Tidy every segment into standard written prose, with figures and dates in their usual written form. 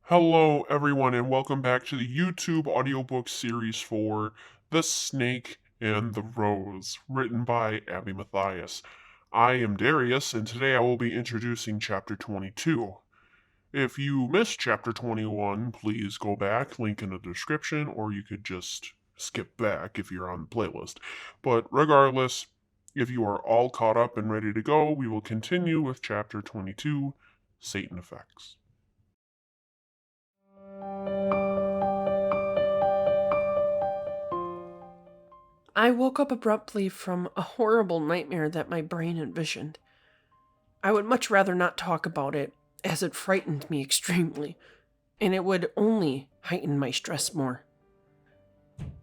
Hello, everyone, and welcome back to the YouTube audiobook series for The Snake and the Rose, written by Abby Matthias. I am Darius, and today I will be introducing Chapter 22. If you missed Chapter 21, please go back, link in the description, or you could just skip back if you're on the playlist. But regardless, if you are all caught up and ready to go, we will continue with Chapter 22, Satan Effects. I woke up abruptly from a horrible nightmare that my brain envisioned. I would much rather not talk about it, as it frightened me extremely, and it would only heighten my stress more.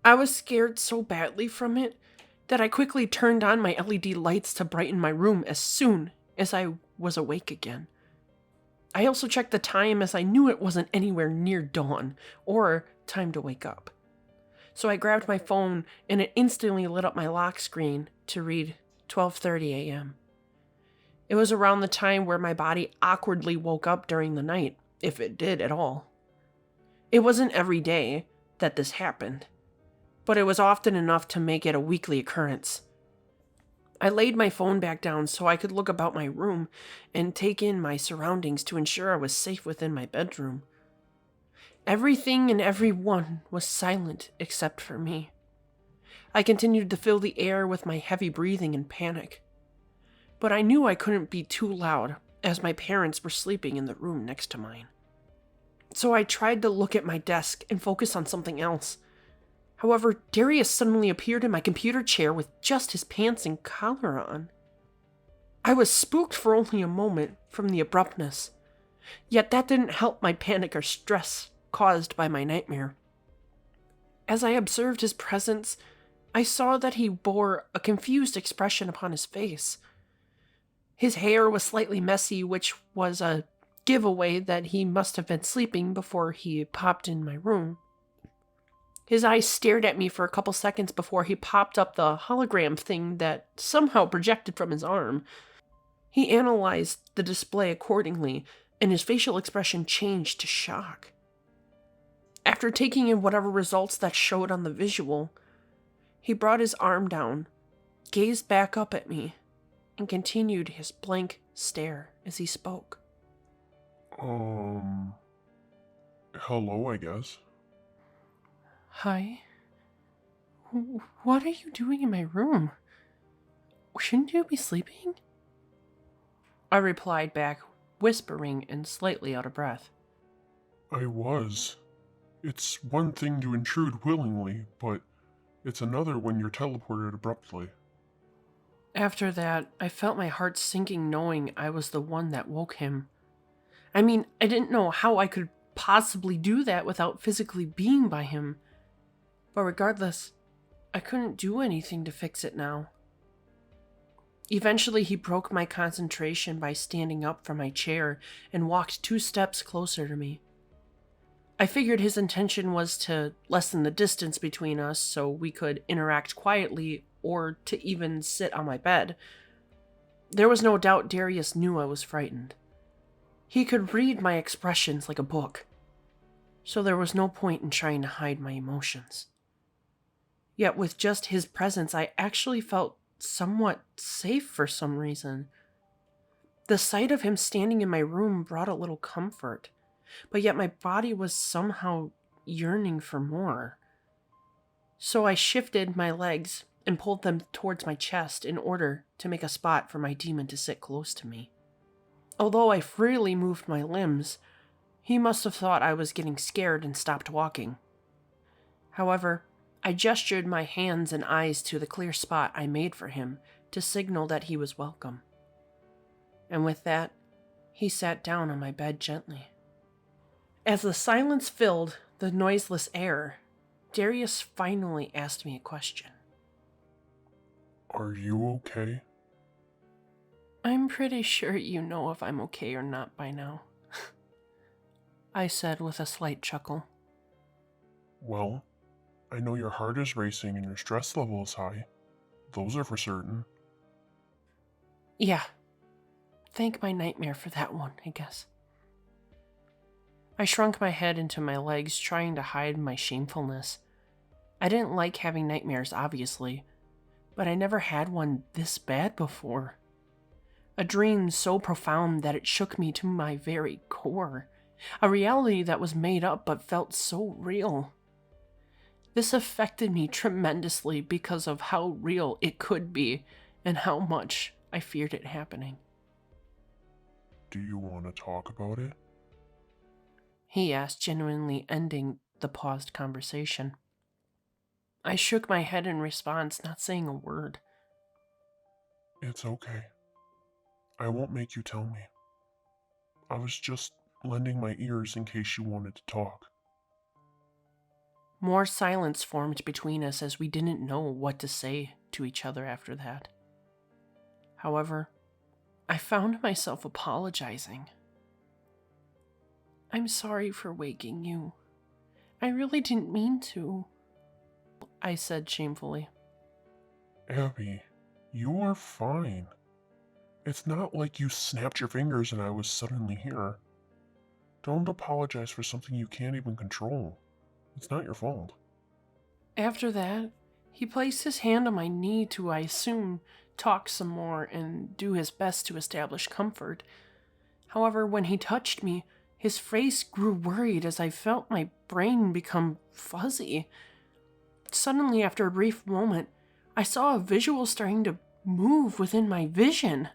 I was scared so badly from it that I quickly turned on my LED lights to brighten my room as soon as I was awake again. I also checked the time as I knew it wasn't anywhere near dawn or time to wake up. So I grabbed my phone and it instantly lit up my lock screen to read 12:30 a.m. It was around the time where my body awkwardly woke up during the night, if it did at all. It wasn't every day that this happened, but it was often enough to make it a weekly occurrence. I laid my phone back down so I could look about my room and take in my surroundings to ensure I was safe within my bedroom. Everything and everyone was silent except for me. I continued to fill the air with my heavy breathing and panic. But I knew I couldn't be too loud, as my parents were sleeping in the room next to mine. So I tried to look at my desk and focus on something else. However, Darius suddenly appeared in my computer chair with just his pants and collar on. I was spooked for only a moment from the abruptness, yet that didn't help my panic or stress caused by my nightmare. As I observed his presence, I saw that he bore a confused expression upon his face. His hair was slightly messy, which was a giveaway that he must have been sleeping before he popped in my room. His eyes stared at me for a couple seconds before he popped up the hologram thing that somehow projected from his arm. He analyzed the display accordingly, and his facial expression changed to shock. After taking in whatever results that showed on the visual, he brought his arm down, gazed back up at me, and continued his blank stare as he spoke. Hello, I guess. Hi? What are you doing in my room? Shouldn't you be sleeping? I replied back, whispering and slightly out of breath. I was. It's one thing to intrude willingly, but it's another when you're teleported abruptly. After that, I felt my heart sinking knowing I was the one that woke him. I mean, I didn't know how I could possibly do that without physically being by him. But regardless, I couldn't do anything to fix it now. Eventually, he broke my concentration by standing up from my chair and walked 2 steps closer to me. I figured his intention was to lessen the distance between us so we could interact quietly or to even sit on my bed. There was no doubt Darius knew I was frightened. He could read my expressions like a book, so there was no point in trying to hide my emotions. Yet with just his presence, I actually felt somewhat safe for some reason. The sight of him standing in my room brought a little comfort, but yet my body was somehow yearning for more. So I shifted my legs and pulled them towards my chest in order to make a spot for my demon to sit close to me. Although I freely moved my limbs, he must have thought I was getting scared and stopped walking. However, I gestured my hands and eyes to the clear spot I made for him to signal that he was welcome. And with that, he sat down on my bed gently. As the silence filled the noiseless air, Darius finally asked me a question. Are you okay? I'm pretty sure you know if I'm okay or not by now, I said with a slight chuckle. Well, I know your heart is racing and your stress level is high. Those are for certain. Yeah, thank my nightmare for that one, I guess. I shrunk my head into my legs, trying to hide my shamefulness. I didn't like having nightmares, obviously, but I never had one this bad before. A dream so profound that it shook me to my very core. A reality that was made up but felt so real. This affected me tremendously because of how real it could be and how much I feared it happening. Do you want to talk about it? He asked, genuinely ending the paused conversation. I shook my head in response, not saying a word. It's okay. I won't make you tell me. I was just lending my ears in case you wanted to talk. More silence formed between us as we didn't know what to say to each other after that. However, I found myself apologizing. I'm sorry for waking you. I really didn't mean to, I said shamefully. Abby, you are fine. It's not like you snapped your fingers and I was suddenly here. Don't apologize for something you can't even control. It's not your fault. After that, he placed his hand on my knee to, I assume, talk some more and do his best to establish comfort. However, when he touched me, his face grew worried as I felt my brain become fuzzy. Suddenly, after a brief moment, I saw a visual starting to move within my vision.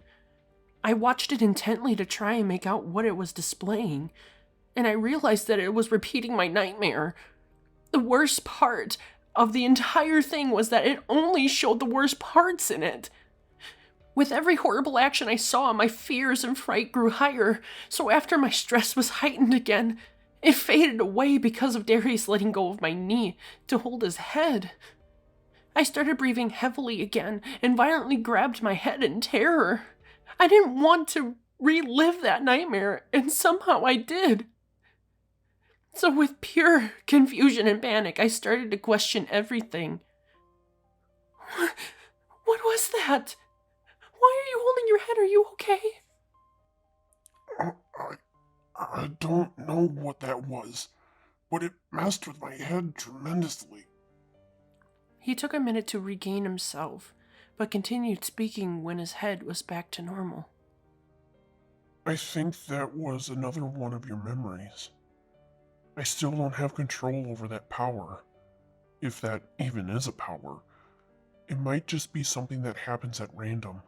I watched it intently to try and make out what it was displaying, and I realized that it was repeating my nightmare. The worst part of the entire thing was that it only showed the worst parts in it. With every horrible action I saw, my fears and fright grew higher, so after my stress was heightened again, it faded away because of Darius letting go of my knee to hold his head. I started breathing heavily again and violently grabbed my head in terror. I didn't want to relive that nightmare, and somehow I did. So with pure confusion and panic, I started to question everything. What was that? Why are you holding your head? Are you okay? I don't know what that was, but it messed with my head tremendously. He took a minute to regain himself, but continued speaking when his head was back to normal. I think that was another one of your memories. I still don't have control over that power. If that even is a power. It might just be something that happens at random.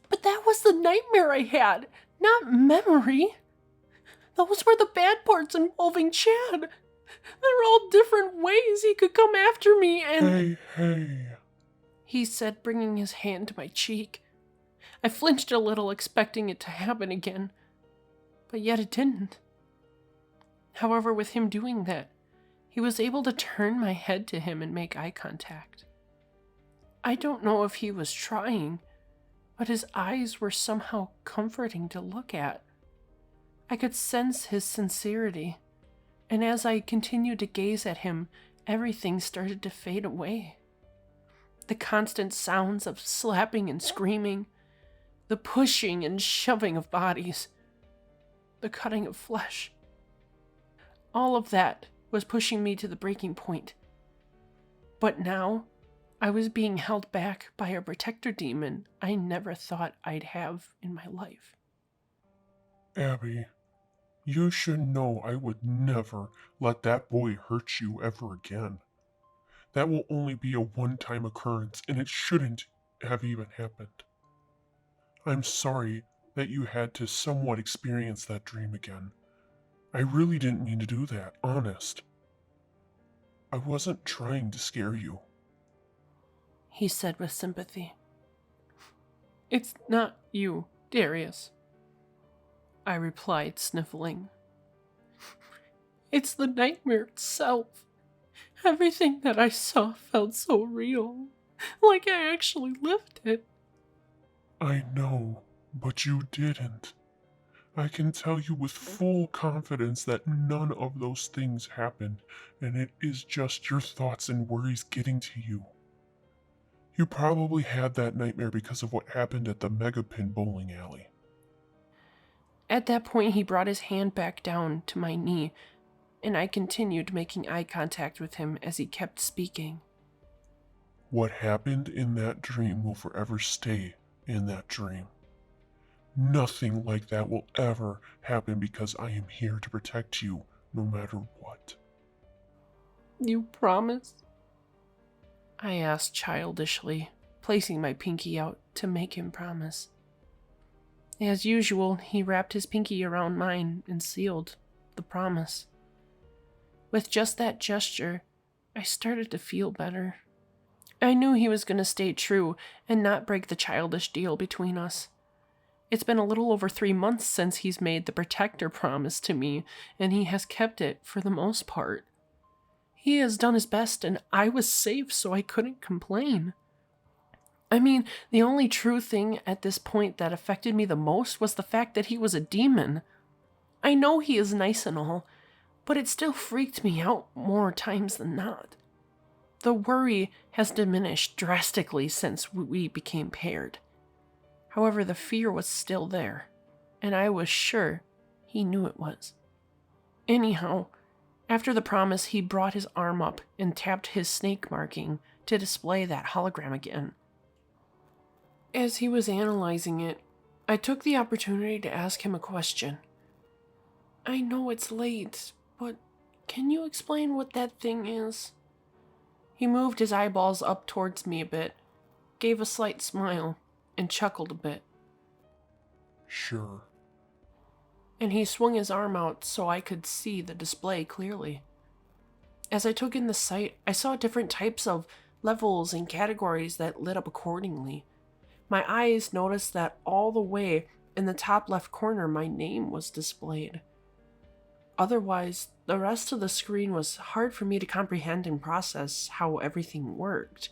But that was the nightmare I had, not memory. Those were the bad parts involving Chad. They're all different ways he could come after me and— Hey, he said, bringing his hand to my cheek. I flinched a little, expecting it to happen again, but yet it didn't. However, with him doing that, he was able to turn my head to him and make eye contact. I don't know if he was trying, but his eyes were somehow comforting to look at. I could sense his sincerity, and as I continued to gaze at him, everything started to fade away. The constant sounds of slapping and screaming, the pushing and shoving of bodies, the cutting of flesh. All of that was pushing me to the breaking point. But now, I was being held back by a protector demon I never thought I'd have in my life. Abby, you should know I would never let that boy hurt you ever again. That will only be a one-time occurrence, and it shouldn't have even happened. I'm sorry that you had to somewhat experience that dream again. I really didn't mean to do that, honest. I wasn't trying to scare you. He said with sympathy. It's not you, Darius, I replied, sniffling. It's the nightmare itself. Everything that I saw felt so real, like I actually lived it. I know, but you didn't. I can tell you with full confidence that none of those things happened, and it is just your thoughts and worries getting to you. You probably had that nightmare because of what happened at the Megapin bowling alley. At that point, he brought his hand back down to my knee, and I continued making eye contact with him as he kept speaking. What happened in that dream will forever stay in that dream. Nothing like that will ever happen because I am here to protect you no matter what. You promise? I asked childishly, placing my pinky out to make him promise. As usual, he wrapped his pinky around mine and sealed the promise. With just that gesture, I started to feel better. I knew he was going to stay true and not break the childish deal between us. It's been a little over 3 months since he's made the protector promise to me, and he has kept it for the most part. He has done his best, and I was safe, so I couldn't complain. I mean, the only true thing at this point that affected me the most was the fact that he was a demon. I know he is nice and all, but it still freaked me out more times than not. The worry has diminished drastically since we became paired. However, the fear was still there, and I was sure he knew it was. Anyhow, after the promise, he brought his arm up and tapped his snake marking to display that hologram again. As he was analyzing it, I took the opportunity to ask him a question. I know it's late, but can you explain what that thing is? He moved his eyeballs up towards me a bit, gave a slight smile, and chuckled a bit. Sure. And he swung his arm out so I could see the display clearly. As I took in the sight, I saw different types of levels and categories that lit up accordingly. My eyes noticed that all the way in the top left corner my name was displayed. Otherwise, the rest of the screen was hard for me to comprehend and process how everything worked.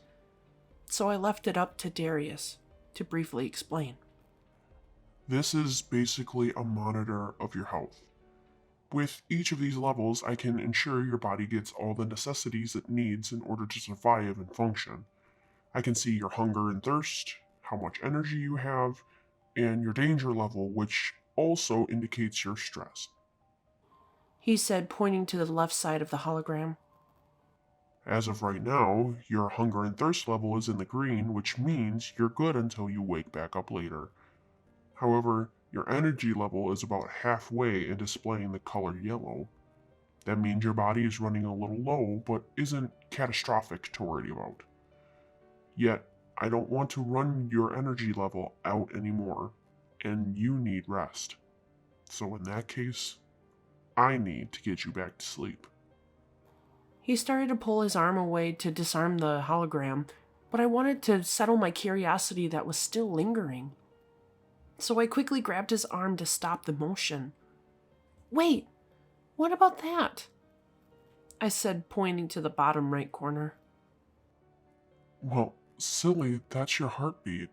So I left it up to Darius to briefly explain. This is basically a monitor of your health. With each of these levels, I can ensure your body gets all the necessities it needs in order to survive and function. I can see your hunger and thirst, how much energy you have, and your danger level, which also indicates your stress. He said, pointing to the left side of the hologram. As of right now, your hunger and thirst level is in the green, which means you're good until you wake back up later. However, your energy level is about halfway and displaying the color yellow. That means your body is running a little low, but isn't catastrophic to worry about. Yet, I don't want to run your energy level out anymore, and you need rest. So in that case, I need to get you back to sleep. He started to pull his arm away to disarm the hologram, but I wanted to settle my curiosity that was still lingering. So I quickly grabbed his arm to stop the motion. Wait, what about that? I said, pointing to the bottom right corner. Well, silly, that's your heartbeat.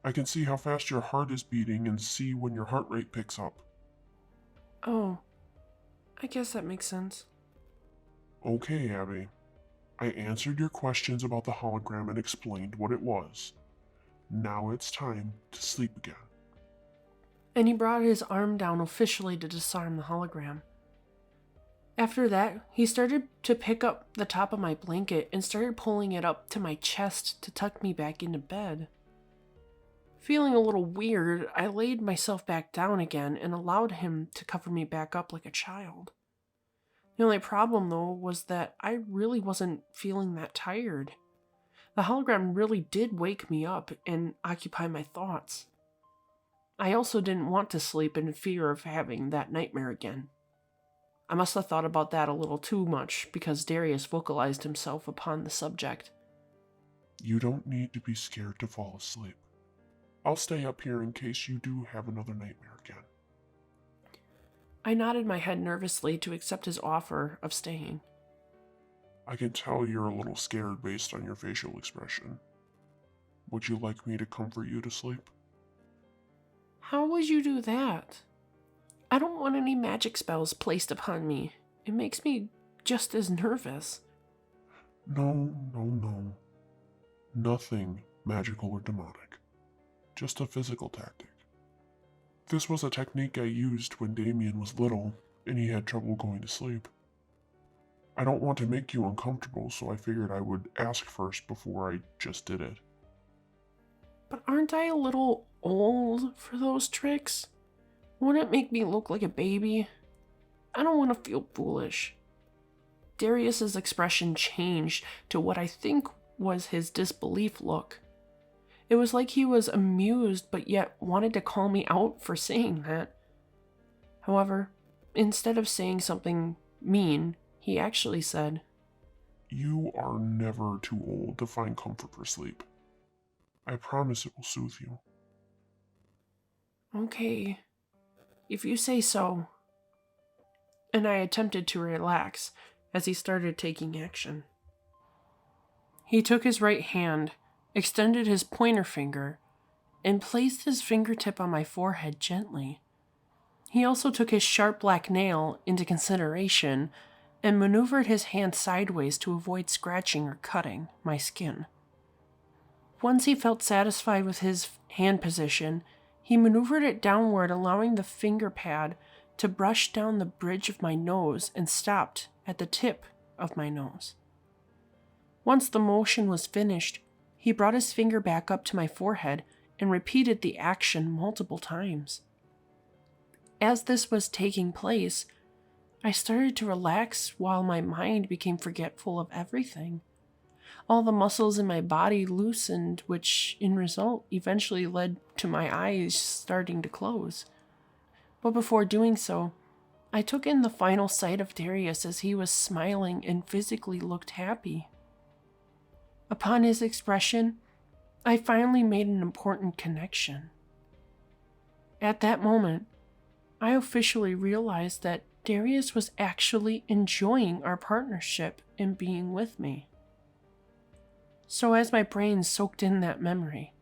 I can see how fast your heart is beating and see when your heart rate picks up. Oh, I guess that makes sense. Okay, Abby. I answered your questions about the hologram and explained what it was. Now it's time to sleep again. And he brought his arm down officially to disarm the hologram. After that, he started to pick up the top of my blanket and started pulling it up to my chest to tuck me back into bed. Feeling a little weird, I laid myself back down again and allowed him to cover me back up like a child. The only problem, though, was that I really wasn't feeling that tired. The hologram really did wake me up and occupy my thoughts. I also didn't want to sleep in fear of having that nightmare again. I must have thought about that a little too much because Darius vocalized himself upon the subject. You don't need to be scared to fall asleep. I'll stay up here in case you do have another nightmare again. I nodded my head nervously to accept his offer of staying. I can tell you're a little scared based on your facial expression. Would you like me to comfort you to sleep? How would you do that? I don't want any magic spells placed upon me. It makes me just as nervous. No. Nothing magical or demonic. Just a physical tactic. This was a technique I used when Damien was little and he had trouble going to sleep. I don't want to make you uncomfortable, so I figured I would ask first before I just did it. But aren't I a little old for those tricks? Wouldn't it make me look like a baby? I don't want to feel foolish. Darius's expression changed to what I think was his disbelief look. It was like he was amused but yet wanted to call me out for saying that. However, instead of saying something mean, he actually said, You are never too old to find comfort for sleep. I promise it will soothe you. Okay, if you say so. And I attempted to relax as he started taking action. He took his right hand, extended his pointer finger, and placed his fingertip on my forehead gently. He also took his sharp black nail into consideration and maneuvered his hand sideways to avoid scratching or cutting my skin. Once he felt satisfied with his hand position, he maneuvered it downward, allowing the finger pad to brush down the bridge of my nose and stopped at the tip of my nose. Once the motion was finished, he brought his finger back up to my forehead and repeated the action multiple times. As this was taking place, I started to relax while my mind became forgetful of everything. All the muscles in my body loosened, which in result eventually led to my eyes starting to close. But before doing so, I took in the final sight of Darius as he was smiling and physically looked happy. Upon his expression, I finally made an important connection. At that moment, I officially realized that Darius was actually enjoying our partnership and being with me. So as my brain soaked in that memory,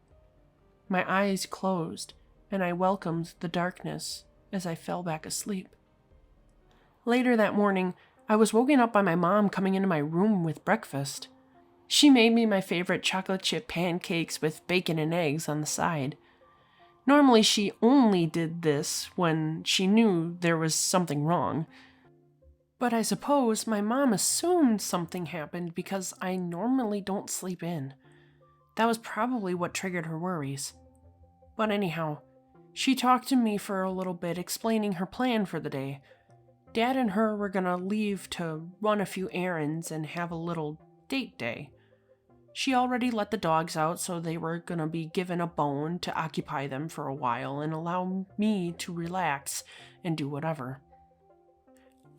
my eyes closed and I welcomed the darkness as I fell back asleep. Later that morning, I was woken up by my mom coming into my room with breakfast. She made me my favorite chocolate chip pancakes with bacon and eggs on the side. Normally, she only did this when she knew there was something wrong. But I suppose my mom assumed something happened because I normally don't sleep in. That was probably what triggered her worries. But anyhow, she talked to me for a little bit, explaining her plan for the day. Dad and her were gonna leave to run a few errands and have a little date day. She already let the dogs out, so they were gonna be given a bone to occupy them for a while and allow me to relax and do whatever.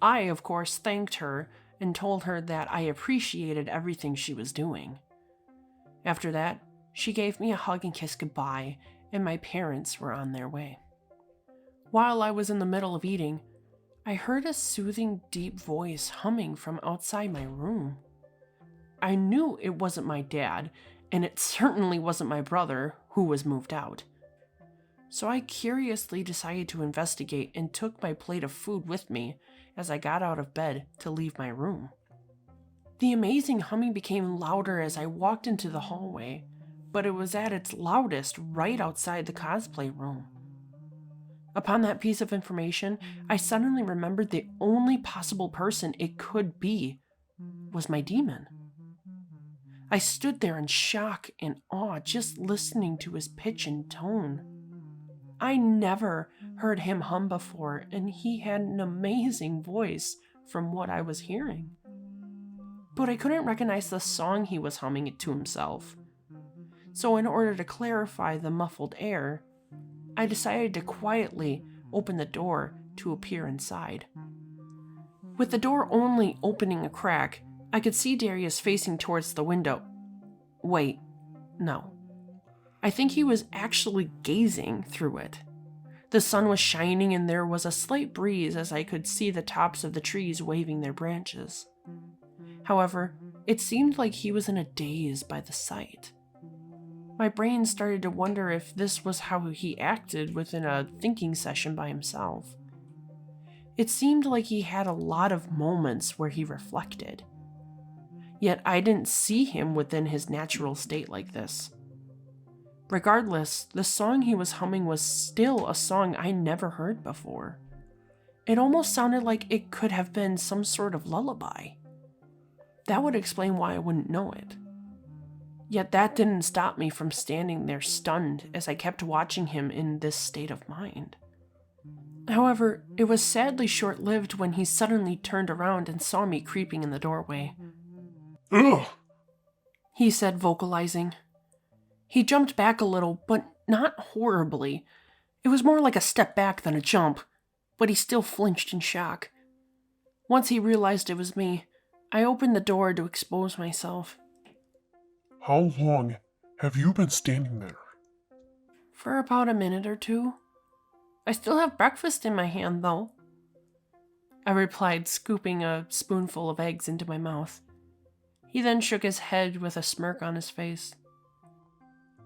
I, of course, thanked her and told her that I appreciated everything she was doing. After that, she gave me a hug and kiss goodbye, and my parents were on their way. While I was in the middle of eating, I heard a soothing, deep voice humming from outside my room. I knew it wasn't my dad, and it certainly wasn't my brother, who was moved out. So I curiously decided to investigate and took my plate of food with me as I got out of bed to leave my room. The amazing humming became louder as I walked into the hallway, but it was at its loudest right outside the cosplay room. Upon that piece of information, I suddenly remembered the only possible person it could be was my demon. I stood there in shock and awe just listening to his pitch and tone. I never heard him hum before, and he had an amazing voice from what I was hearing. But I couldn't recognize the song he was humming to himself. So in order to clarify the muffled air, I decided to quietly open the door to appear inside. With the door only opening a crack, I could see Darius facing towards the window. Wait, no. I think he was actually gazing through it. The sun was shining and there was a slight breeze as I could see the tops of the trees waving their branches. However, it seemed like he was in a daze by the sight. My brain started to wonder if this was how he acted within a thinking session by himself. It seemed like he had a lot of moments where he reflected. Yet I didn't see him within his natural state like this. Regardless, the song he was humming was still a song I never heard before. It almost sounded like it could have been some sort of lullaby. That would explain why I wouldn't know it. Yet that didn't stop me from standing there stunned as I kept watching him in this state of mind. However, it was sadly short-lived when he suddenly turned around and saw me creeping in the doorway. Ugh! He said, vocalizing. He jumped back a little, but not horribly. It was more like a step back than a jump, but he still flinched in shock. Once he realized it was me, I opened the door to expose myself. How long have you been standing there? For about a minute or two. I still have breakfast in my hand, though, I replied, scooping a spoonful of eggs into my mouth. He then shook his head with a smirk on his face.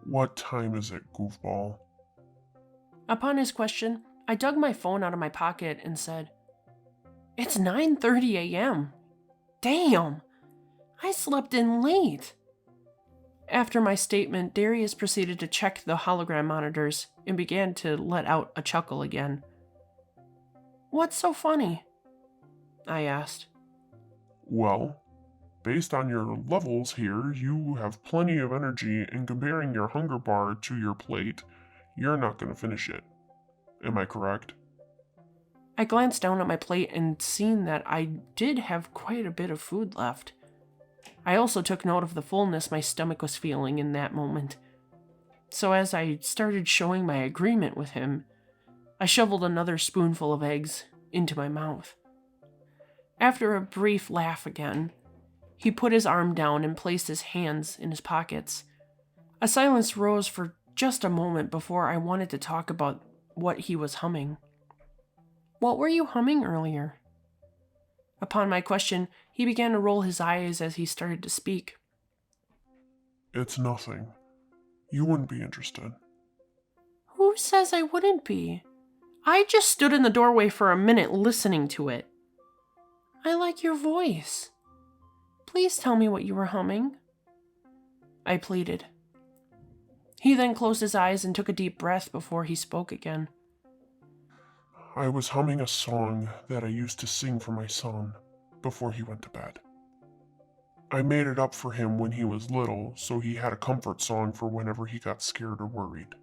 What time is it, goofball? Upon his question, I dug my phone out of my pocket and said, "It's 9:30 a.m. Damn! I slept in late." After my statement, Darius proceeded to check the hologram monitors and began to let out a chuckle again. "What's so funny?" I asked. Well, based on your levels here, you have plenty of energy, and comparing your hunger bar to your plate, you're not going to finish it. Am I correct? I glanced down at my plate and seen that I did have quite a bit of food left. I also took note of the fullness my stomach was feeling in that moment. So as I started showing my agreement with him, I shoveled another spoonful of eggs into my mouth. After a brief laugh again, he put his arm down and placed his hands in his pockets. A silence rose for just a moment before I wanted to talk about what he was humming. "What were you humming earlier?" Upon my question, he began to roll his eyes as he started to speak. It's nothing. You wouldn't be interested. "Who says I wouldn't be? I just stood in the doorway for a minute listening to it." "I like your voice. Please tell me what you were humming," I pleaded. He then closed his eyes and took a deep breath before he spoke again. I was humming a song that I used to sing for my son before he went to bed. I made it up for him when he was little, so he had a comfort song for whenever he got scared or worried.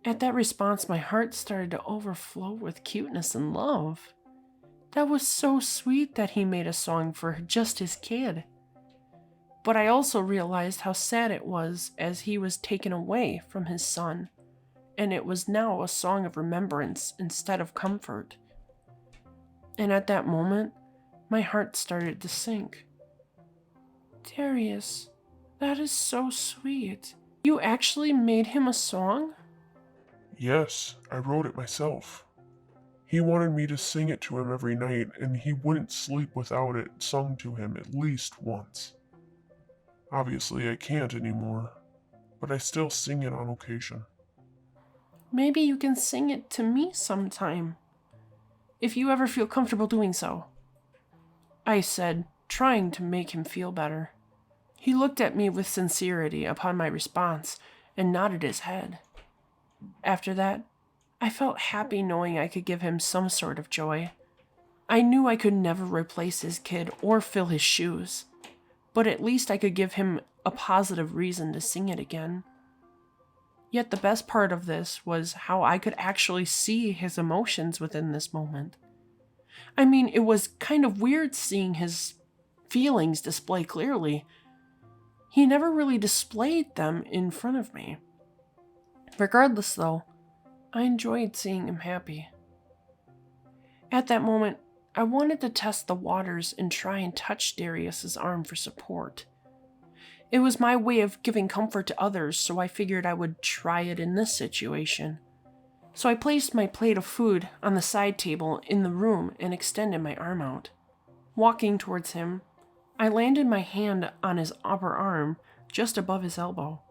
At that response, my heart started to overflow with cuteness and love. That was so sweet that he made a song for just his kid. But I also realized how sad it was as he was taken away from his son, and it was now a song of remembrance instead of comfort. And at that moment, my heart started to sink. "Darius, that is so sweet. You actually made him a song?" Yes, I wrote it myself. He wanted me to sing it to him every night, and he wouldn't sleep without it sung to him at least once. Obviously, I can't anymore, but I still sing it on occasion. "Maybe you can sing it to me sometime, if you ever feel comfortable doing so," I said, trying to make him feel better. He looked at me with sincerity upon my response and nodded his head. After that, I felt happy knowing I could give him some sort of joy. I knew I could never replace his kid or fill his shoes, but at least I could give him a positive reason to sing it again. Yet the best part of this was how I could actually see his emotions within this moment. I mean, it was kind of weird seeing his feelings display clearly. He never really displayed them in front of me. Regardless, though, I enjoyed seeing him happy. At that moment, I wanted to test the waters and try and touch Darius's arm for support. It was my way of giving comfort to others, so I figured I would try it in this situation. So I placed my plate of food on the side table in the room and extended my arm out. Walking towards him, I landed my hand on his upper arm, just above his elbow.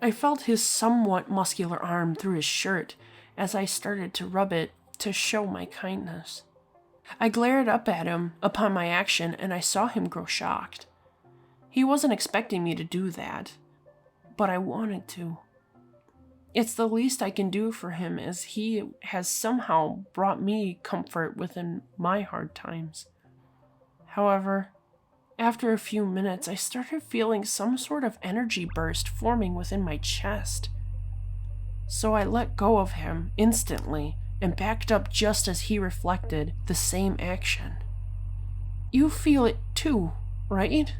I felt his somewhat muscular arm through his shirt as I started to rub it to show my kindness. I glared up at him upon my action and I saw him grow shocked. He wasn't expecting me to do that, but I wanted to. It's the least I can do for him, as he has somehow brought me comfort within my hard times. However, after a few minutes, I started feeling some sort of energy burst forming within my chest. So I let go of him instantly and backed up just as he reflected the same action. You feel it too, right?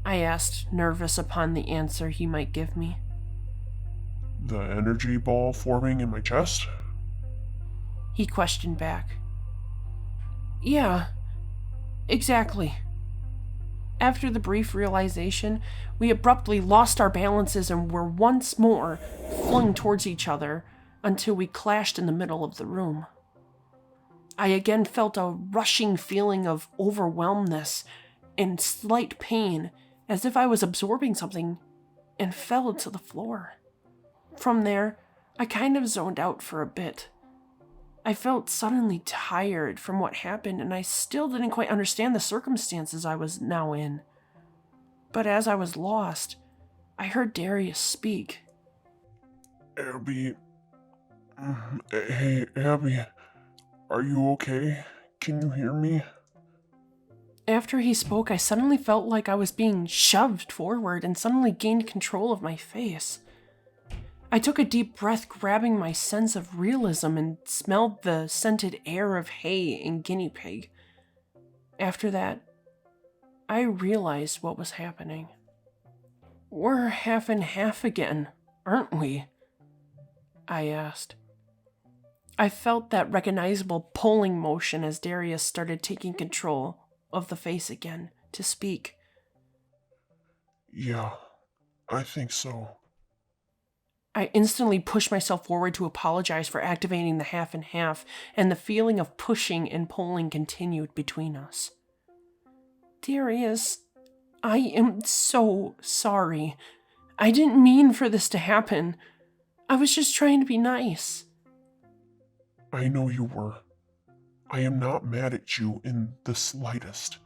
I asked, nervous upon the answer he might give me. The energy ball forming in my chest? He questioned back. Yeah, exactly. After the brief realization, we abruptly lost our balances and were once more flung towards each other until we clashed in the middle of the room. I again felt a rushing feeling of overwhelmedness and slight pain, as if I was absorbing something, and fell to the floor. From there, I kind of zoned out for a bit. I felt suddenly tired from what happened, and I still didn't quite understand the circumstances I was now in. But as I was lost, I heard Darius speak. Abby. Hey, Abby. Are you okay? Can you hear me? After he spoke, I suddenly felt like I was being shoved forward and suddenly gained control of my face. I took a deep breath, grabbing my sense of realism, and smelled the scented air of hay and guinea pig. After that, I realized what was happening. We're half and half again, aren't we? I asked. I felt that recognizable pulling motion as Darius started taking control of the face again to speak. Yeah, I think so. I instantly pushed myself forward to apologize for activating the half and half, and the feeling of pushing and pulling continued between us. Darius, I am so sorry. I didn't mean for this to happen. I was just trying to be nice. I know you were. I am not mad at you in the slightest.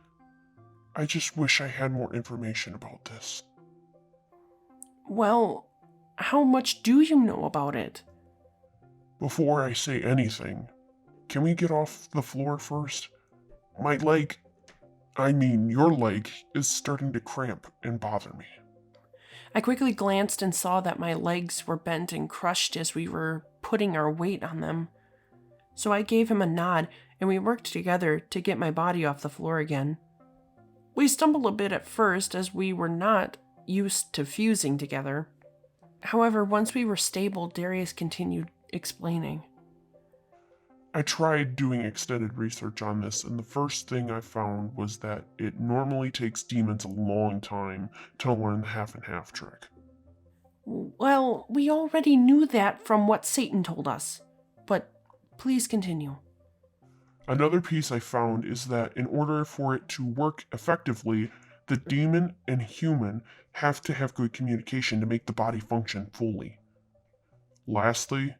I just wish I had more information about this. Well, how much do you know about it? Before I say anything, can we get off the floor first? My leg, your leg, is starting to cramp and bother me. I quickly glanced and saw that my legs were bent and crushed as we were putting our weight on them. So I gave him a nod, and we worked together to get my body off the floor again. We stumbled a bit at first, as we were not used to fusing together. However, once we were stable, Darius continued explaining. I tried doing extended research on this, and the first thing I found was that it normally takes demons a long time to learn the half and half trick. Well, we already knew that from what Satan told us, but please continue. Another piece I found is that in order for it to work effectively, the demon and human have to have good communication to make the body function fully. Lastly,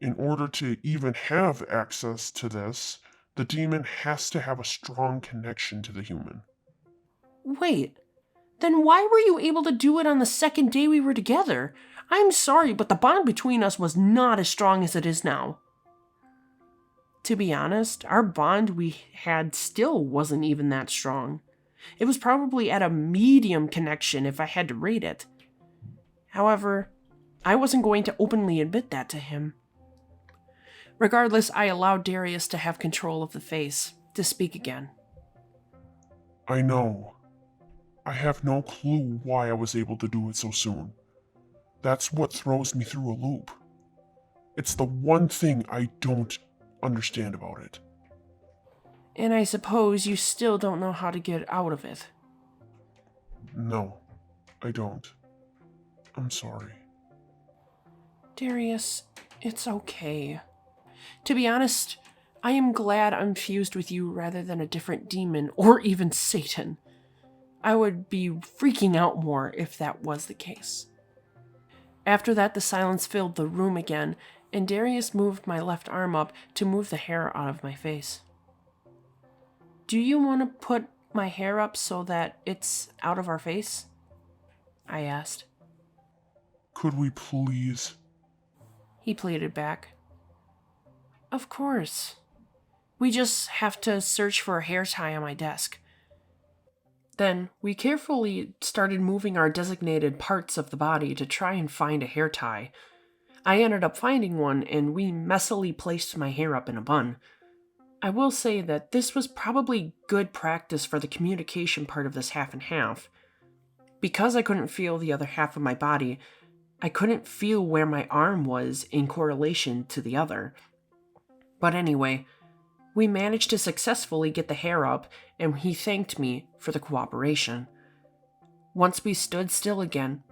in order to even have access to this, the demon has to have a strong connection to the human. Wait, then why were you able to do it on the second day we were together? I'm sorry, but the bond between us was not as strong as it is now. To be honest, our bond we had still wasn't even that strong. It was probably at a medium connection if I had to rate it. However, I wasn't going to openly admit that to him. Regardless, I allowed Darius to have control of the face, to speak again. I know. I have no clue why I was able to do it so soon. That's what throws me through a loop. It's the one thing I don't understand about it. And I suppose you still don't know how to get out of it. No, I don't. I'm sorry. Darius, it's okay. To be honest, I am glad I'm fused with you rather than a different demon or even Satan. I would be freaking out more if that was the case. After that, the silence filled the room again, and Darius moved my left arm up to move the hair out of my face. Do you want to put my hair up so that it's out of our face? I asked. Could we please? He pleaded back. Of course. We just have to search for a hair tie on my desk. Then we carefully started moving our designated parts of the body to try and find a hair tie. I ended up finding one, and we messily placed my hair up in a bun. I will say that this was probably good practice for the communication part of this half and half. Because I couldn't feel the other half of my body, I couldn't feel where my arm was in correlation to the other. But anyway, we managed to successfully get the hair up, and he thanked me for the cooperation. Once we stood still again,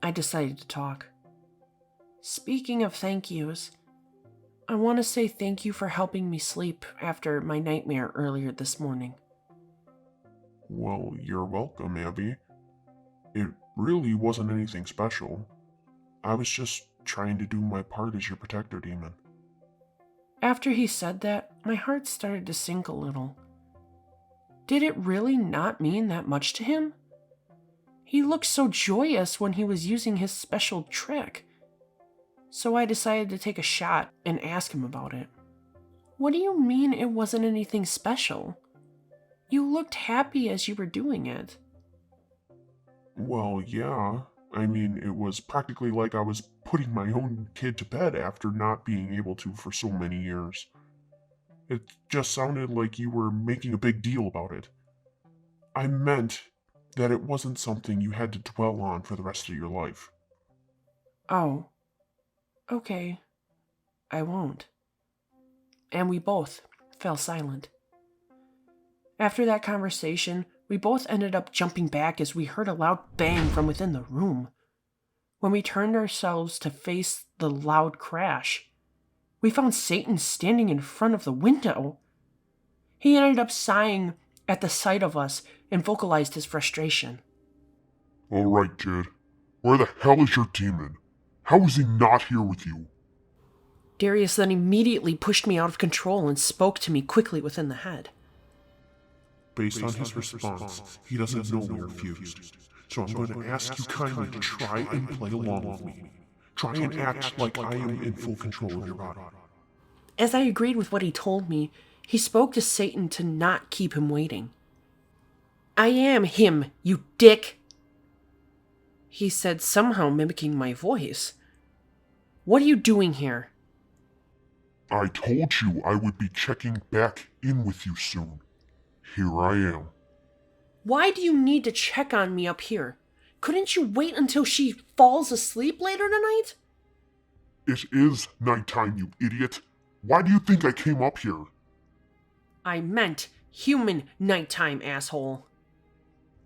I decided to talk. Speaking of thank yous, I want to say thank you for helping me sleep after my nightmare earlier this morning. Well, you're welcome, Abby. It really wasn't anything special. I was just trying to do my part as your protector demon. After he said that, my heart started to sink a little. Did it really not mean that much to him? He looked so joyous when he was using his special trick. So I decided to take a shot and ask him about it. What do you mean it wasn't anything special? You looked happy as you were doing it. Well, yeah. I mean, it was practically like I was putting my own kid to bed after not being able to for so many years. It just sounded like you were making a big deal about it. I meant that it wasn't something you had to dwell on for the rest of your life. Oh. Okay. I won't. And we both fell silent. After that conversation, we both ended up jumping back as we heard a loud bang from within the room. When we turned ourselves to face the loud crash, we found Satan standing in front of the window. He ended up sighing at the sight of us and vocalized his frustration. All right, kid. Where the hell is your demon? How is he not here with you? Darius then immediately pushed me out of control and spoke to me quickly within the head. Based on his response, he doesn't know we're fused. So I'm going to ask you kindly to try and play along with me. Try and act like I am in full control of your body. As I agreed with what he told me, he spoke to Satan to not keep him waiting. I am him, you dick! He said, somehow mimicking my voice. What are you doing here? I told you I would be checking back in with you soon. Here I am. Why do you need to check on me up here? Couldn't you wait until she falls asleep later tonight? It is nighttime, you idiot. Why do you think I came up here? I meant human nighttime, asshole.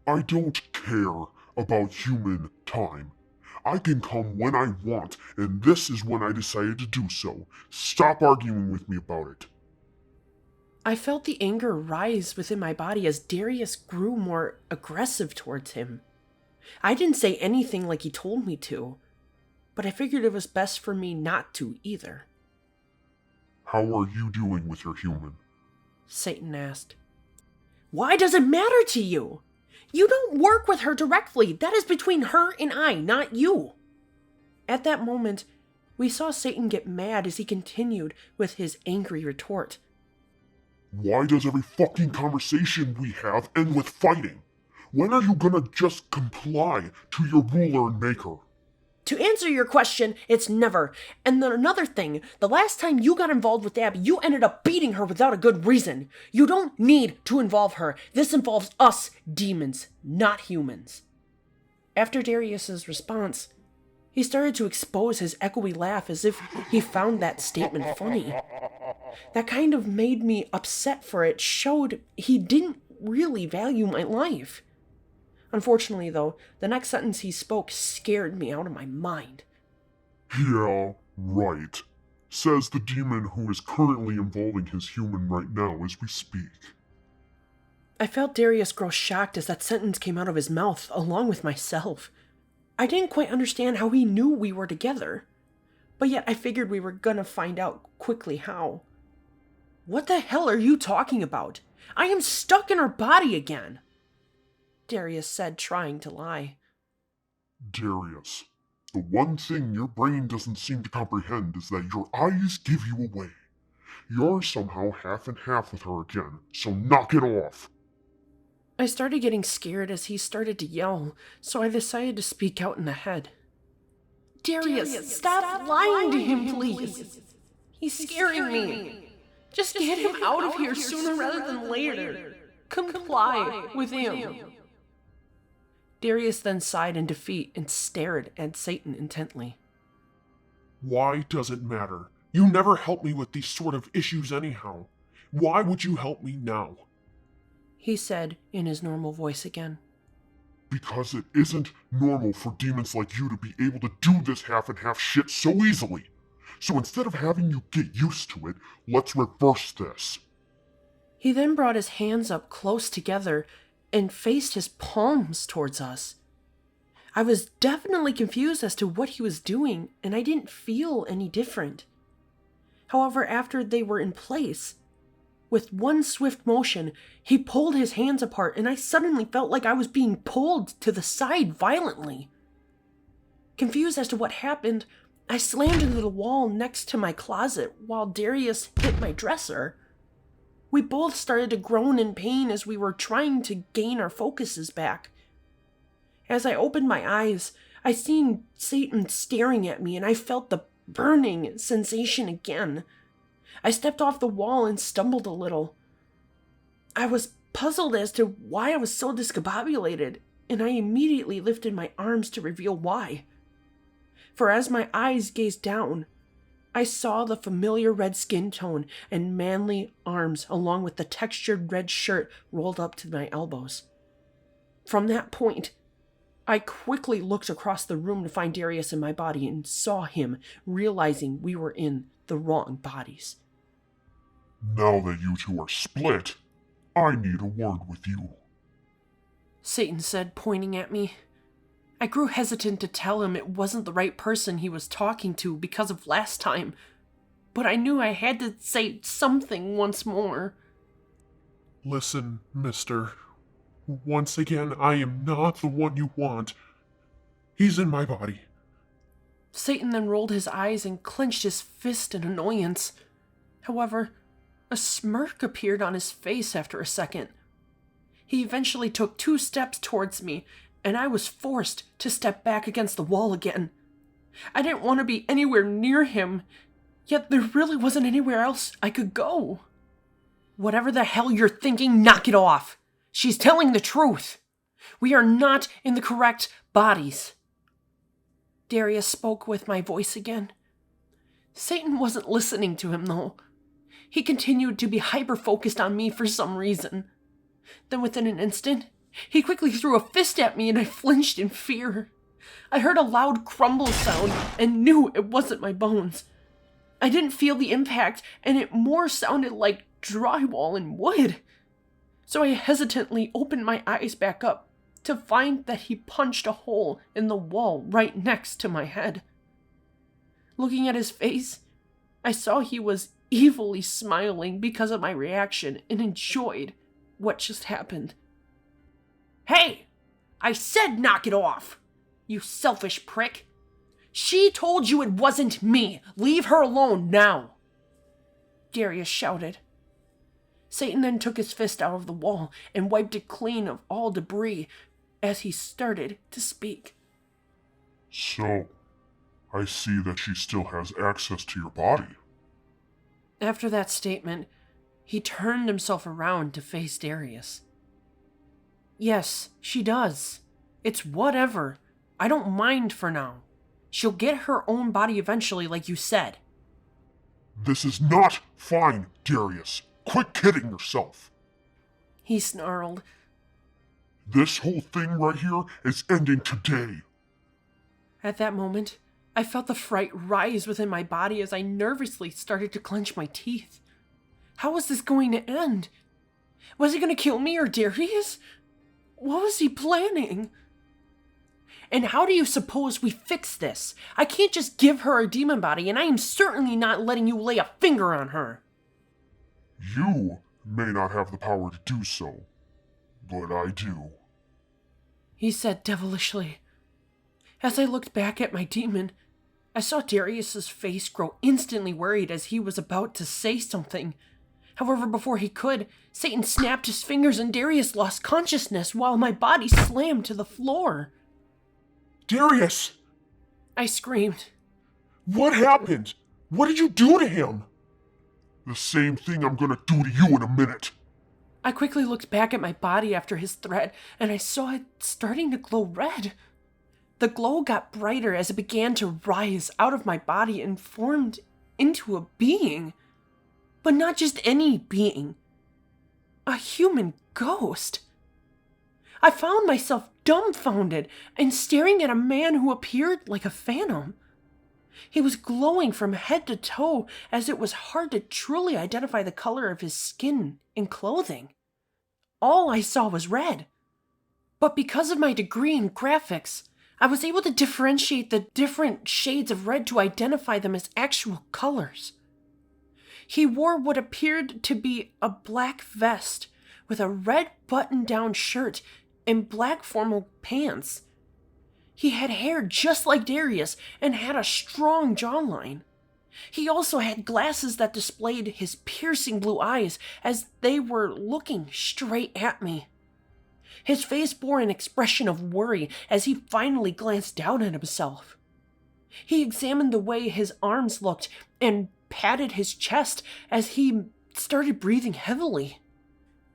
I don't care about human time. I can come when I want, and this is when I decided to do so. Stop arguing with me about it. I felt the anger rise within my body as Darius grew more aggressive towards him. I didn't say anything like he told me to, but I figured it was best for me not to either. How are you doing with your human? Satan asked. Why does it matter to you? You don't work with her directly. That is between her and I, not you. At that moment, we saw Satan get mad as he continued with his angry retort. Why does every fucking conversation we have end with fighting? When are you gonna just comply to your ruler and maker? To answer your question, it's never. And then another thing, the last time you got involved with Abby, you ended up beating her without a good reason. You don't need to involve her. This involves us, demons, not humans. After Darius's response, he started to expose his echoey laugh as if he found that statement funny. That kind of made me upset, for it showed he didn't really value my life. Unfortunately, though, the next sentence he spoke scared me out of my mind. Yeah, right. Says the demon who is currently involving his human right now as we speak. I felt Darius grow shocked as that sentence came out of his mouth, along with myself. I didn't quite understand how he knew we were together, but yet I figured we were gonna find out quickly how. What the hell are you talking about? I am stuck in her body again, Darius said, trying to lie. Darius, the one thing your brain doesn't seem to comprehend is that your eyes give you away. You're somehow half and half with her again, so knock it off. I started getting scared as he started to yell, so I decided to speak out in the head. Darius, stop lying to him, please. He's scaring me. Just get him out of here sooner rather than later. Comply with him. Darius then sighed in defeat and stared at Satan intently. Why does it matter? You never help me with these sort of issues anyhow. Why would you help me now? He said in his normal voice again. Because it isn't normal for demons like you to be able to do this half and half shit so easily. So instead of having you get used to it, let's reverse this. He then brought his hands up close together and faced his palms towards us. I was definitely confused as to what he was doing, and I didn't feel any different. However, after they were in place, with one swift motion, he pulled his hands apart, and I suddenly felt like I was being pulled to the side violently. Confused as to what happened, I slammed into the wall next to my closet while Darius hit my dresser. We both started to groan in pain as we were trying to gain our focuses back. As I opened my eyes, I seen Satan staring at me, and I felt the burning sensation again. I stepped off the wall and stumbled a little. I was puzzled as to why I was so discombobulated, and I immediately lifted my arms to reveal why. For as my eyes gazed down, I saw the familiar red skin tone and manly arms along with the textured red shirt rolled up to my elbows. From that point, I quickly looked across the room to find Darius in my body and saw him, realizing we were in the wrong bodies. Now that you two are split, I need a word with you. Satan said, pointing at me. I grew hesitant to tell him it wasn't the right person he was talking to because of last time, but I knew I had to say something once more. Listen, mister. Once again, I am not the one you want. He's in my body. Satan then rolled his eyes and clenched his fist in annoyance. However, a smirk appeared on his face after a second. He eventually took 2 steps towards me, and I was forced to step back against the wall again. I didn't want to be anywhere near him, yet there really wasn't anywhere else I could go. Whatever the hell you're thinking, knock it off. She's telling the truth. We are not in the correct bodies. Darius spoke with my voice again. Satan wasn't listening to him, though. He continued to be hyper-focused on me for some reason. Then within an instant, he quickly threw a fist at me and I flinched in fear. I heard a loud crumble sound and knew it wasn't my bones. I didn't feel the impact, and it more sounded like drywall and wood. So I hesitantly opened my eyes back up to find that he punched a hole in the wall right next to my head. Looking at his face, I saw he was evilly smiling because of my reaction and enjoyed what just happened. Hey! I said knock it off! You selfish prick! She told you it wasn't me! Leave her alone now! Darius shouted. Satan then took his fist out of the wall and wiped it clean of all debris as he started to speak. So, I see that she still has access to your body. After that statement, he turned himself around to face Darius. Yes, she does. It's whatever. I don't mind for now. She'll get her own body eventually, like you said. This is not fine, Darius. Quit kidding yourself. He snarled. This whole thing right here is ending today. At that moment, I felt the fright rise within my body as I nervously started to clench my teeth. How was this going to end? Was he going to kill me or Darius? What was he planning? And how do you suppose we fix this? I can't just give her a demon body, and I am certainly not letting you lay a finger on her. You may not have the power to do so, but I do. He said devilishly. As I looked back at my demon, I saw Darius's face grow instantly worried as he was about to say something. However, before he could, Satan snapped his fingers and Darius lost consciousness while my body slammed to the floor. Darius! I screamed. What happened? What did you do to him? The same thing I'm gonna do to you in a minute. I quickly looked back at my body after his threat, and I saw it starting to glow red. The glow got brighter as it began to rise out of my body and formed into a being. But not just any being. A human ghost. I found myself dumbfounded and staring at a man who appeared like a phantom. He was glowing from head to toe, as it was hard to truly identify the color of his skin and clothing. All I saw was red. But because of my degree in graphics, I was able to differentiate the different shades of red to identify them as actual colors. He wore what appeared to be a black vest with a red button-down shirt and black formal pants. He had hair just like Darius and had a strong jawline. He also had glasses that displayed his piercing blue eyes as they were looking straight at me. His face bore an expression of worry as he finally glanced down at himself. He examined the way his arms looked and patted his chest as he started breathing heavily.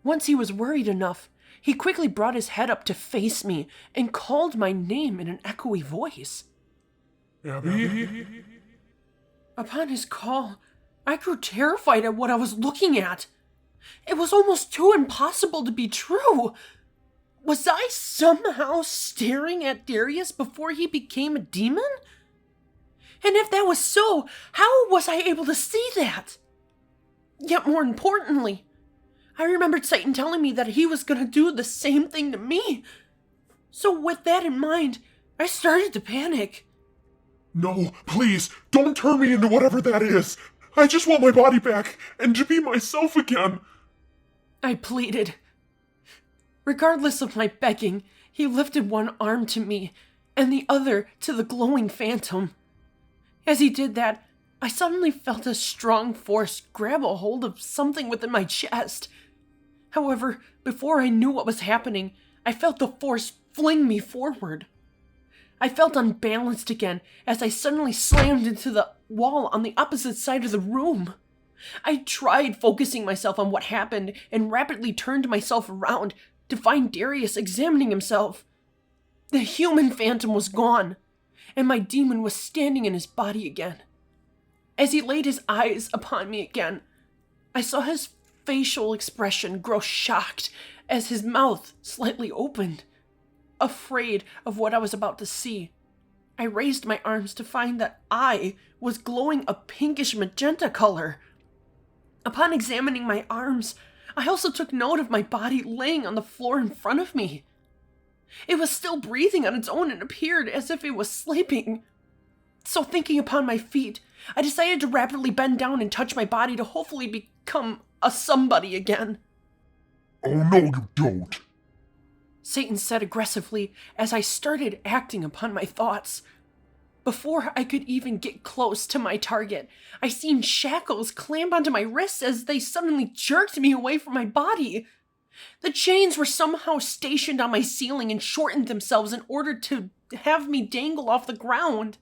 Once he was worried enough, he quickly brought his head up to face me and called my name in an echoey voice. Abby? Upon his call, I grew terrified at what I was looking at. It was almost too impossible to be true. Was I somehow staring at Darius before he became a demon? And if that was so, how was I able to see that? Yet more importantly, I remembered Satan telling me that he was going to do the same thing to me. So with that in mind, I started to panic. No, please, don't turn me into whatever that is. I just want my body back and to be myself again. I pleaded. Regardless of my begging, he lifted one arm to me and the other to the glowing phantom. As he did that, I suddenly felt a strong force grab a hold of something within my chest. However, before I knew what was happening, I felt the force fling me forward. I felt unbalanced again as I suddenly slammed into the wall on the opposite side of the room. I tried focusing myself on what happened and rapidly turned myself around to find Darius examining himself. The human phantom was gone, and my demon was standing in his body again. As he laid his eyes upon me again, I saw his facial expression grow shocked as his mouth slightly opened. Afraid of what I was about to see, I raised my arms to find that I was glowing a pinkish magenta color. Upon examining my arms, I also took note of my body laying on the floor in front of me. It was still breathing on its own and appeared as if it was sleeping. So thinking upon my feet, I decided to rapidly bend down and touch my body to hopefully become a somebody again. Oh no, you don't. Satan said aggressively as I started acting upon my thoughts. Before I could even get close to my target, I seen shackles clamp onto my wrists as they suddenly jerked me away from my body. The chains were somehow stationed on my ceiling and shortened themselves in order to have me dangle off the ground.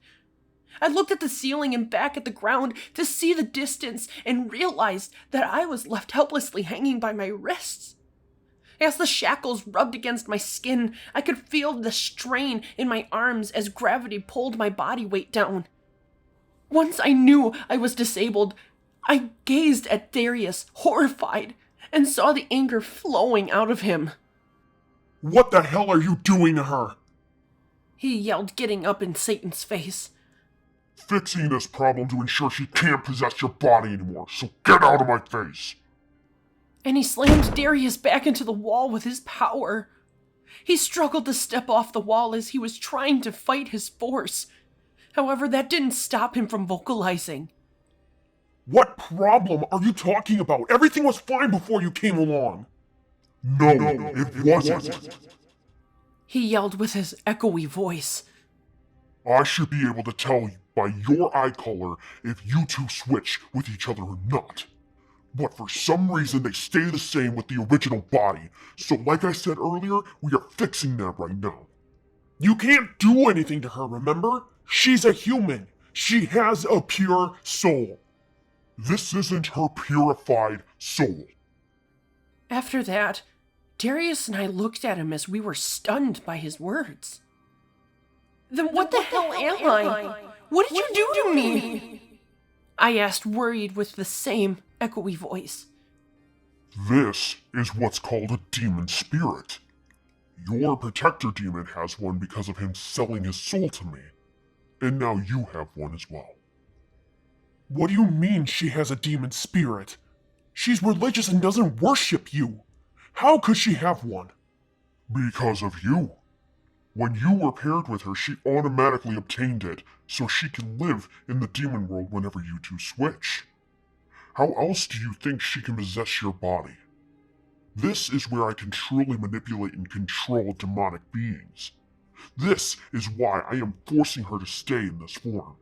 I looked at the ceiling and back at the ground to see the distance and realized that I was left helplessly hanging by my wrists. As the shackles rubbed against my skin, I could feel the strain in my arms as gravity pulled my body weight down. Once I knew I was disabled, I gazed at Darius, horrified, and saw the anger flowing out of him. What the hell are you doing to her? He yelled, getting up in Satan's face. Fixing this problem to ensure she can't possess your body anymore, so get out of my face! And he slammed Darius back into the wall with his power. He struggled to step off the wall as he was trying to fight his force. However, that didn't stop him from vocalizing. What problem are you talking about? Everything was fine before you came along. No, it wasn't. He yelled with his echoey voice. I should be able to tell by your eye color if you two switch with each other or not. But for some reason, they stay the same with the original body. So like I said earlier, we are fixing that right now. You can't do anything to her, remember? She's a human. She has a pure soul. This isn't her purified soul. After that, Darius and I looked at him as we were stunned by his words. Then what the hell am I? What did you do to me? I asked, worried with the same echoey voice. This is what's called a demon spirit. Your protector demon has one because of him selling his soul to me. And now you have one as well. What do you mean she has a demon spirit? She's religious and doesn't worship you. How could she have one? Because of you. When you were paired with her, she automatically obtained it, so she can live in the demon world whenever you two switch. How else do you think she can possess your body? This is where I can truly manipulate and control demonic beings. This is why I am forcing her to stay in this form.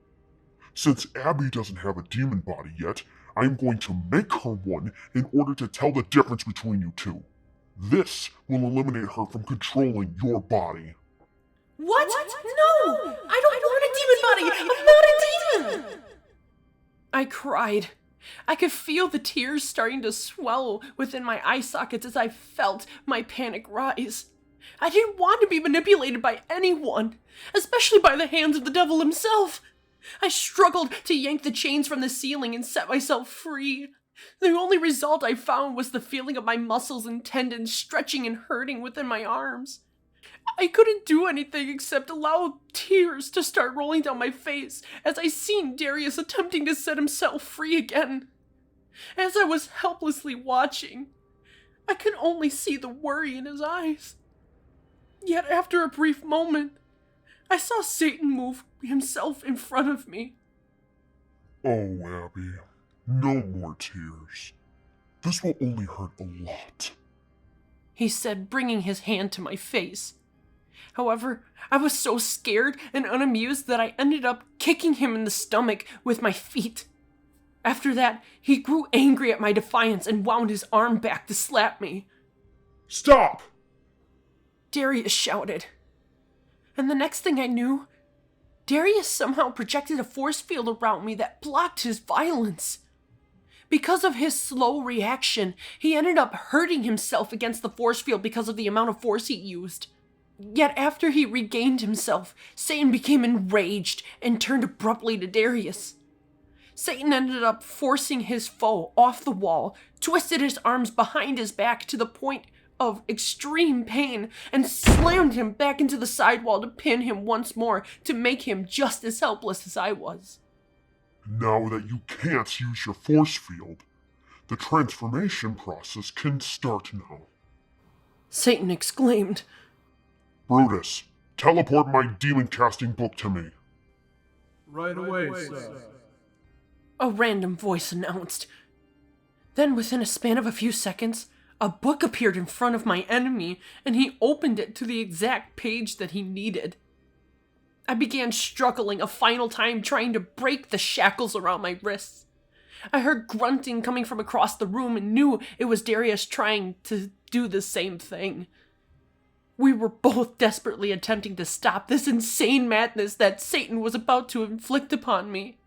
Since Abby doesn't have a demon body yet, I am going to make her one in order to tell the difference between you two. This will eliminate her from controlling your body. What? No! I don't want a demon body! I'm not a demon! I cried. I could feel the tears starting to swell within my eye sockets as I felt my panic rise. I didn't want to be manipulated by anyone, especially by the hands of the devil himself. I struggled to yank the chains from the ceiling and set myself free. The only result I found was the feeling of my muscles and tendons stretching and hurting within my arms. I couldn't do anything except allow tears to start rolling down my face as I seen Darius attempting to set himself free again. As I was helplessly watching, I could only see the worry in his eyes. Yet after a brief moment, I saw Satan move himself in front of me. Oh, Abby, no more tears. This will only hurt a lot, he said, bringing his hand to my face. However, I was so scared and unamused that I ended up kicking him in the stomach with my feet. After that, he grew angry at my defiance and wound his arm back to slap me. Stop! Darius shouted. And the next thing I knew, Darius somehow projected a force field around me that blocked his violence. Because of his slow reaction, he ended up hurting himself against the force field because of the amount of force he used. Yet after he regained himself, Satan became enraged and turned abruptly to Darius. Satan ended up forcing his foe off the wall, twisted his arms behind his back to the point of extreme pain, and slammed him back into the sidewall to pin him once more to make him just as helpless as I was. Now that you can't use your force field, the transformation process can start now. Satan exclaimed. Brutus, teleport my demon casting book to me. Right away, sir. A random voice announced. Then within a span of a few seconds, a book appeared in front of my enemy, and he opened it to the exact page that he needed. I began struggling a final time trying to break the shackles around my wrists. I heard grunting coming from across the room and knew it was Darius trying to do the same thing. We were both desperately attempting to stop this insane madness that Satan was about to inflict upon me.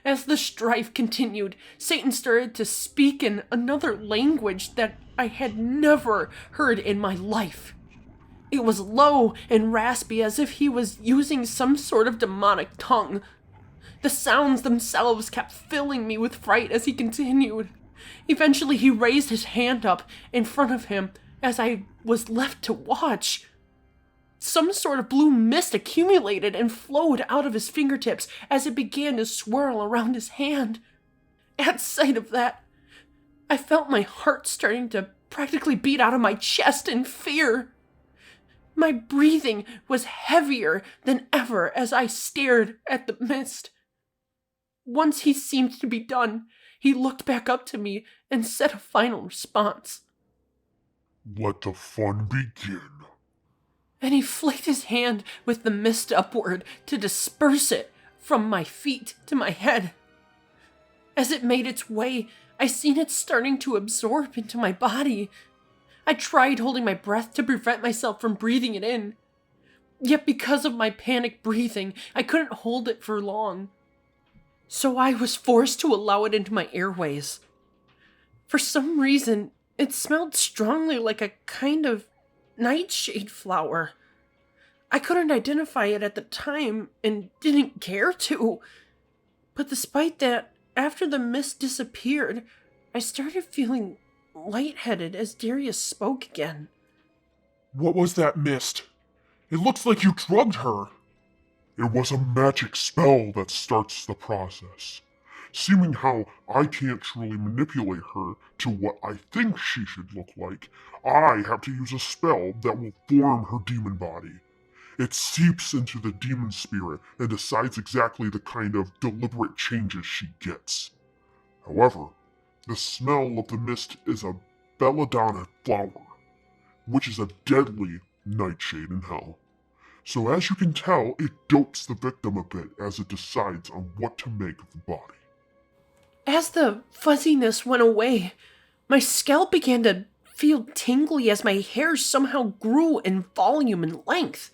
As the strife continued, Satan started to speak in another language that I had never heard in my life. It was low and raspy, as if he was using some sort of demonic tongue. The sounds themselves kept filling me with fright as he continued. Eventually, he raised his hand up in front of him as I was left to watch. Some sort of blue mist accumulated and flowed out of his fingertips as it began to swirl around his hand. At sight of that, I felt my heart starting to practically beat out of my chest in fear. My breathing was heavier than ever as I stared at the mist. Once he seemed to be done, he looked back up to me and said a final response. Let the fun begin. and he flicked his hand with the mist upward to disperse it from my feet to my head. As it made its way, I seen it starting to absorb into my body. I tried holding my breath to prevent myself from breathing it in. Yet because of my panic breathing, I couldn't hold it for long. So I was forced to allow it into my airways. For some reason, it smelled strongly like a kind of nightshade flower. I couldn't identify it at the time and didn't care to. But despite that, after the mist disappeared, I started feeling lightheaded as Darius spoke again. What was that mist? It looks like you drugged her. It was a magic spell that starts the process. Seeming how I can't truly manipulate her to what I think she should look like, I have to use a spell that will form her demon body. It seeps into the demon spirit and decides exactly the kind of deliberate changes she gets. However, the smell of the mist is a belladonna flower, which is a deadly nightshade in hell. So as you can tell, it dopes the victim a bit as it decides on what to make of the body. As the fuzziness went away, my scalp began to feel tingly as my hair somehow grew in volume and length.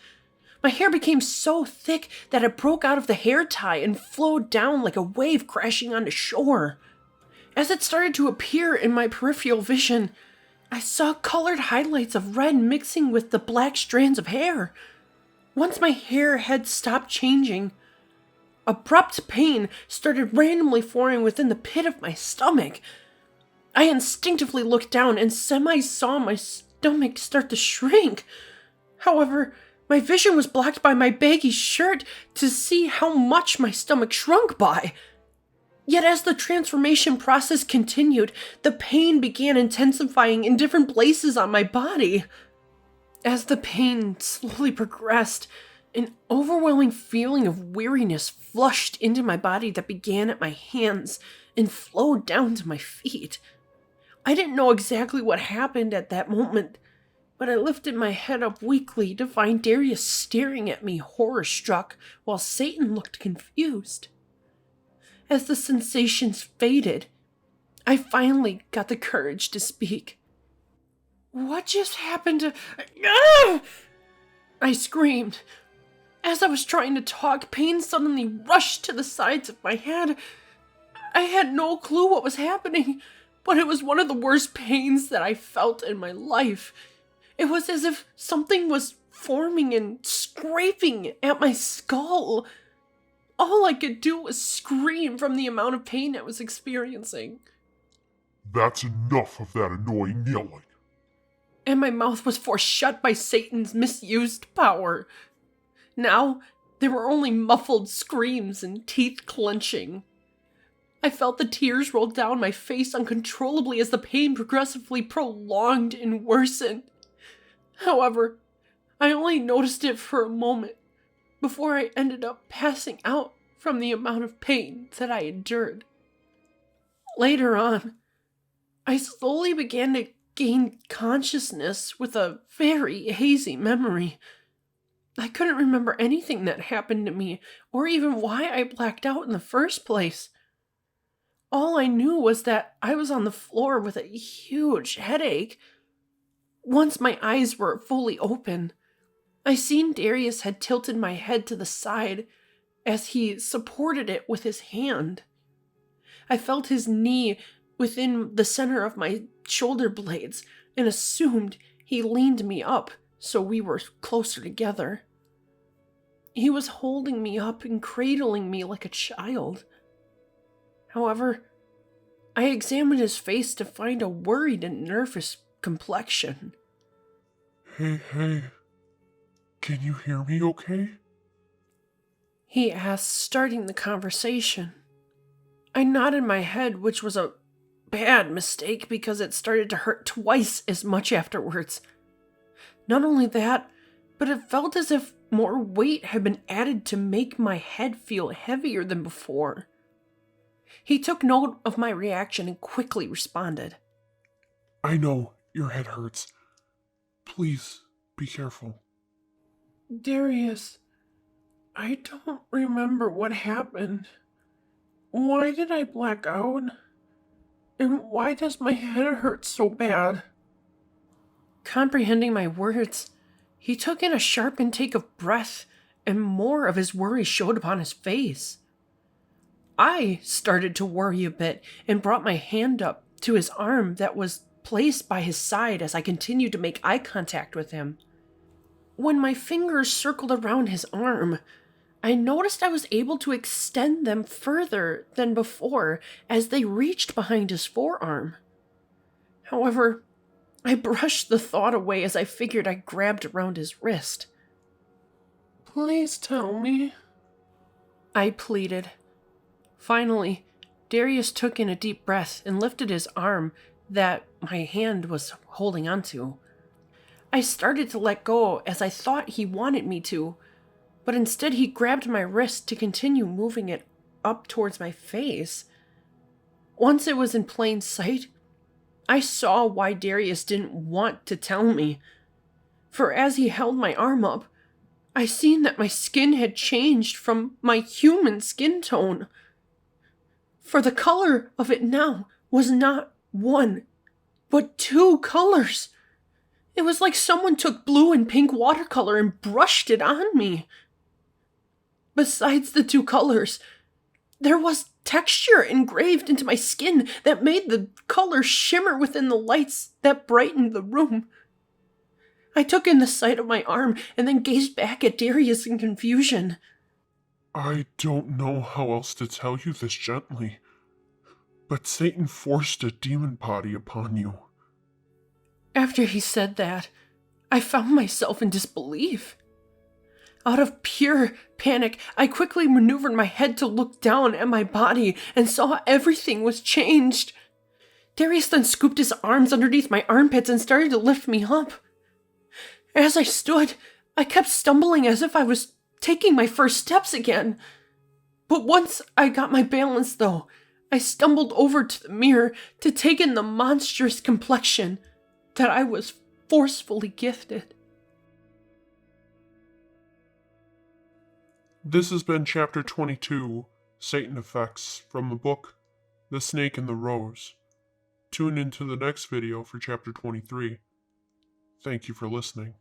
My hair became so thick that it broke out of the hair tie and flowed down like a wave crashing onto shore. As it started to appear in my peripheral vision, I saw colored highlights of red mixing with the black strands of hair. Once my hair had stopped changing, abrupt pain started randomly forming within the pit of my stomach. I instinctively looked down and saw my stomach start to shrink. However, my vision was blocked by my baggy shirt to see how much my stomach shrunk by. Yet as the transformation process continued, the pain began intensifying in different places on my body. As the pain slowly progressed, an overwhelming feeling of weariness flushed into my body that began at my hands and flowed down to my feet. I didn't know exactly what happened at that moment, but I lifted my head up weakly to find Darius staring at me horror-struck while Satan looked confused. As the sensations faded, I finally got the courage to speak. "What just happened to... Ah!" I screamed. As I was trying to talk, pain suddenly rushed to the sides of my head. I had no clue what was happening, but it was one of the worst pains that I felt in my life. It was as if something was forming and scraping at my skull. All I could do was scream from the amount of pain I was experiencing. That's enough of that annoying yelling. And my mouth was forced shut by Satan's misused power. Now, there were only muffled screams and teeth clenching. I felt the tears roll down my face uncontrollably as the pain progressively prolonged and worsened. However, I only noticed it for a moment before I ended up passing out from the amount of pain that I endured. Later on, I slowly began to gain consciousness with a very hazy memory. I couldn't remember anything that happened to me or even why I blacked out in the first place. All I knew was that I was on the floor with a huge headache. Once my eyes were fully open, I seen Darius had tilted my head to the side as he supported it with his hand. I felt his knee within the center of my shoulder blades and assumed he leaned me up so we were closer together. He was holding me up and cradling me like a child. However, I examined his face to find a worried and nervous complexion. Hey, can you hear me okay? He asked, starting the conversation. I nodded my head, which was a bad mistake because it started to hurt twice as much afterwards. Not only that, but it felt as if more weight had been added to make my head feel heavier than before. He took note of my reaction and quickly responded. I know your head hurts. Please be careful. Darius, I don't remember what happened. Why did I black out? And why does my head hurt so bad? Comprehending my words, he took in a sharp intake of breath, and more of his worry showed upon his face. I started to worry a bit and brought my hand up to his arm that was placed by his side as I continued to make eye contact with him. When my fingers circled around his arm, I noticed I was able to extend them further than before as they reached behind his forearm. However, I brushed the thought away as I figured I grabbed around his wrist. Please tell me, I pleaded. Finally, Darius took in a deep breath and lifted his arm that my hand was holding onto. I started to let go as I thought he wanted me to, but instead he grabbed my wrist to continue moving it up towards my face. Once it was in plain sight, I saw why Darius didn't want to tell me. For as he held my arm up, I seen that my skin had changed from my human skin tone. For the color of it now was not one, but two colors. It was like someone took blue and pink watercolor and brushed it on me. Besides the two colors, there was texture engraved into my skin that made the color shimmer within the lights that brightened the room. I took in the sight of my arm and then gazed back at Darius in confusion. I don't know how else to tell you this gently, but Satan forced a demon body upon you. After he said that, I found myself in disbelief. Out of pure panic, I quickly maneuvered my head to look down at my body and saw everything was changed. Darius then scooped his arms underneath my armpits and started to lift me up. As I stood, I kept stumbling as if I was taking my first steps again. But once I got my balance, though, I stumbled over to the mirror to take in the monstrous complexion that I was forcefully gifted. This has been Chapter 22, Satan Effects, from the book The Snake and the Rose. Tune into the next video for Chapter 23. Thank you for listening.